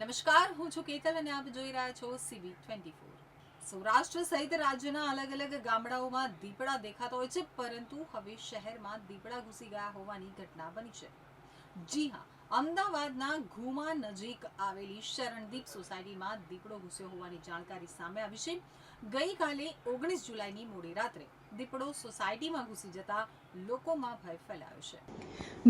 નમસ્કાર, હું છું કેતલ અને આપ જોઈ રહ્યા છો CB24। સૌરાષ્ટ્ર સહિત રાજ્યના અલગ અલગ ગામડાઓમાં દીપડા દેખાતા હોય છે, પરંતુ હવે શહેરમાં દીપડા ઘૂસી ગયા હોવાની ઘટના બની છે। જી હા, અમદાવાદના ઘુમા નજીક આવેલી શરણદીપ સોસાયટીમાં દીપડો ઘૂસ્યો હોવાની જાણકારી સામે આવી છે। ગઈકાલે 19 જુલાઈની મોડી રાત્રે દીપડો સોસાયટીમાં ઘૂસી જતા લોકોમાં ભય ફેલાયો છે।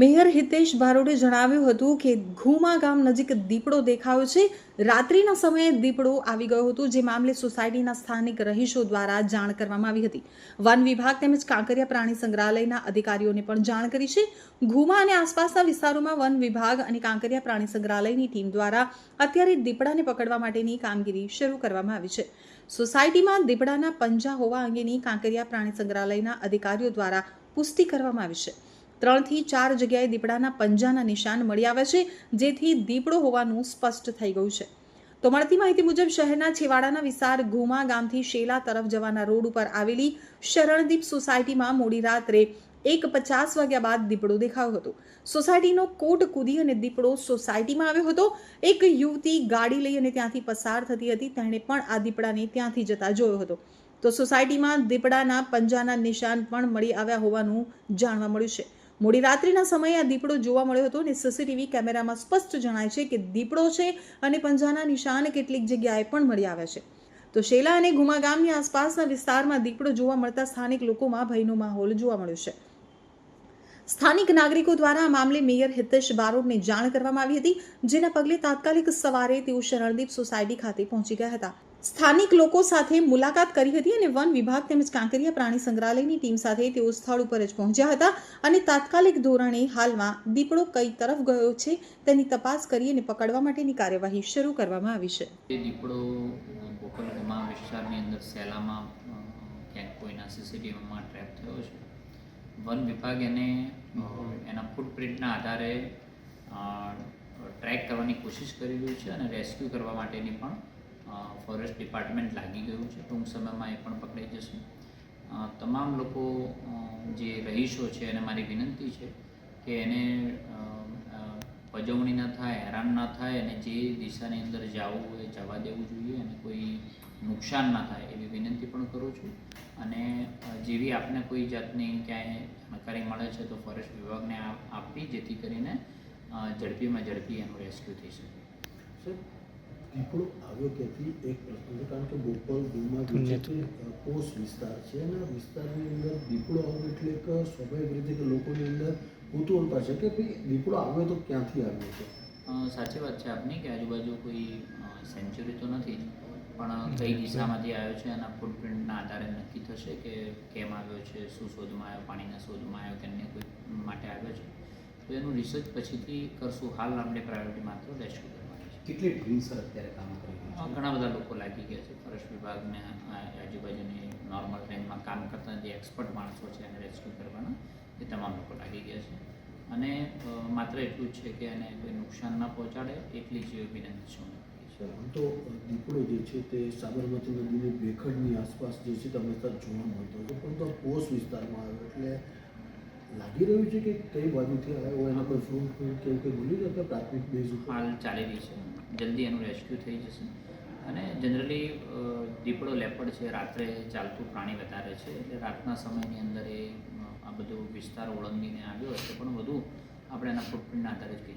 મેયર હિતેશ બારોટે જણાવ્યું હતું કે ઘુમા ગામ નજીક દીપડો દેખાયો છે। રાત્રિના સમયે દીપડો આવી ગયો હતો, જે મામલે સોસાયટીના સ્થાનિક રહીશો દ્વારા જાણ કરવામાં આવી હતી। વન વિભાગ તેમજ કાંકરિયા પ્રાણી સંગ્રહાલયના અધિકારીઓને પણ જાણ કરી છે। ઘુમા અને આસપાસના વિસ્તારોમાં વન વિભાગ અને કાંકરિયા પ્રાણી સંગ્રહાલયની ટીમ દ્વારા અત્યારે દીપડાને પકડવા માટેની કામગીરી શરૂ કરવામાં આવી છે। સોસાયટીમાં દીપડાના પંજા હોવા અંગેની કાંકરિયા પ્રાણી સંગ્રહાલયના અધિકારીઓ દ્વારા પુષ્ટિ કરવામાં આવી છે। 3 થી 4 જગ્યાએ દીપડાના પંજાના નિશાન મળી આવ્યા છે, જેથી દીપડો હોવાનું સ્પષ્ટ થઈ ગયું છે। તો મળતી માહિતી મુજબ શહેરના છેવાડાના વિસ્તાર ઘુમા ગામથી શેલા તરફ જવાના રોડ ઉપર આવેલી શરણદીપ સોસાયટીમાં મોડી રાત્રે 1:50 વાગ્યા બાદ દીપડો દેખાયો હતો। સોસાયટીનો કોટ કૂદી અને દીપડો સોસાયટીમાં આવ્યો હતો। એક યુવતી ગાડી લઈ અને ત્યાંથી પસાર થતી હતી, તેણે પણ આ દીપડાને ત્યાંથી જતા જોયો હતો। તો સોસાયટીમાં દીપડાના પંજાના નિશાન પણ મળી આવ્યા હોવાનું જાણવા મળ્યું છે। મોડી રાત્રિના સમયે આ દીપડો જોવા મળ્યો હતો અને સીસીટીવી કેમેરામાં સ્પષ્ટ જણાય છે કે દીપડો છે અને પંજાના નિશાન કેટલીક જગ્યાએ પણ મળી આવ્યા છે। તો શેલા અને ઘુમા ગામની આસપાસના વિસ્તારમાં દીપડો જોવા મળતા સ્થાનિક લોકોમાં ભયનો માહોલ જોવા મળ્યો છે। સ્થાનિક નાગરિકો દ્વારા આ મામલે મેયર હિતેશ બારોટને જાણ કરવામાં આવી હતી, જેના પગલે તાત્કાલિક સવારે તેઓ શરણદીપ સોસાયટી ખાતે પહોંચી ગયા હતા। સ્થાનિક લોકો સાથે મુલાકાત કરી હતી અને વન વિભાગ તેમજ કાંકરિયા પ્રાણી સંગ્રહાલયની ટીમ સાથે તેઓ સ્થળ ઉપર જ પહોંચ્યા હતા અને તાત્કાલિક ધોરણે હાલમાં દીપડો કઈ તરફ ગયો છે તેની તપાસ કરી અને પકડવા માટેની કાર્યવાહી શરૂ કરવામાં આવી છે। દીપડો ગોકુલગુમા વિસ્તારની અંદર સેલામાં ક્યાંક કોઈના સીસીટીવીમાં ટ્રેપ થયો છે। વન વિભાગ એના ફૂટપ્રિન્ટના આધારે ટ્રેક કરવાની કોશિશ કરી રહ્યું છે અને રેસ્ક્યુ કરવા માટેની પણ ફોરેસ્ટ ડિપાર્ટમેન્ટ લાગી ગયું છે। ટૂંક સમયમાં એ પણ પકડાઈ જશે। તમામ લોકો જે રહીશો છે એને મારી વિનંતી છે કે એને પજવણી ન થાય, હેરાન ન થાય અને જે દિશાની અંદર જવું હોય જવા દેવું જોઈએ અને કોઈ નુકસાન ના થાય એવી વિનંતી પણ કરું છું। અને જેવી આપને કોઈ જાતની ક્યાંય જાણકારી મળે છે તો ફોરેસ્ટ વિભાગને આપવી, જેથી કરીને ઝડપીમાં ઝડપી એનું રેસ્ક્યુ થઈ શકે। દીપડો આવ્યો ક્યાંથી એક પ્રશ્ન છે, કારણ કે બોપલ ગુમા જે પોસ્ટ વિસ્તાર છે અને આ વિસ્તારની અંદર દીપડો આવ્યો એટલે એક સ્વાભાવિક રીતે કે લોકોની અંદર કુતૂહલતા છે કે ભાઈ દીપડો આવ્યો તો ક્યાંથી આવ્યો છે। સાચી વાત છે આપની કે આજુબાજુ કોઈ સેન્ચુરી તો નથી, પણ કઈ દિશામાંથી આવ્યો છે એના ફૂટપ્રિન્ટના આધારે નક્કી થશે કે કેમ આવ્યો છે, શું શોધમાં આવ્યો, પાણીના શોધમાં આવ્યો કે અન્ય કોઈ માટે આવ્યો છે। તો એનું રિસર્ચ પછીથી કરશું। હાલ આપણે પ્રાયોરિટી માત્ર રેસ્ક્યુ કરવાની છે। કેટલી ટીમ સર અત્યારે કામ કરી રહી છે? ઘણા બધા લોકો લાગી ગયા છે। ફોરેસ્ટ વિભાગને આજુબાજુની નોર્મલ રેન્જમાં કામ કરતા જે એક્સપર્ટ માણસો છે એને રેસ્ક્યુ કરવાના એ તમામ લોકો લાગી ગયા છે। અને માત્ર એટલું જ છે કે એને કોઈ નુકસાન ન પહોંચાડે એટલી જ વિનંતી છે। આમ તો દીપડો જે છે તે સાબરમતી નદીની ભેખડની આસપાસ જે છે તમને ત્યાં જોવા મળતો હતો, પરંતુ આ પોસ્ટ વિસ્તારમાં આવ્યો એટલે લાગી રહ્યું છે કે કઈ બાજુથી આવ્યો હોય, એના કોઈ ફ્રૂટ ફ્રૂટ કે એવું કંઈ બોલી જતા પ્રાથમિક બેઝ ઉપર હાલ ચાલી રહી છે, જલ્દી એનું રેસ્ક્યુ થઈ જશે। અને જનરલી દીપડો લેપડ છે, રાત્રે ચાલતું પ્રાણી વધારે છે, એટલે રાતના સમયની અંદર એ આ બધો વિસ્તાર ઓળંગીને આવ્યો હશે, પણ વધુ આપણે એના ફૂટપ્રિન્ટના આધારે જ કહી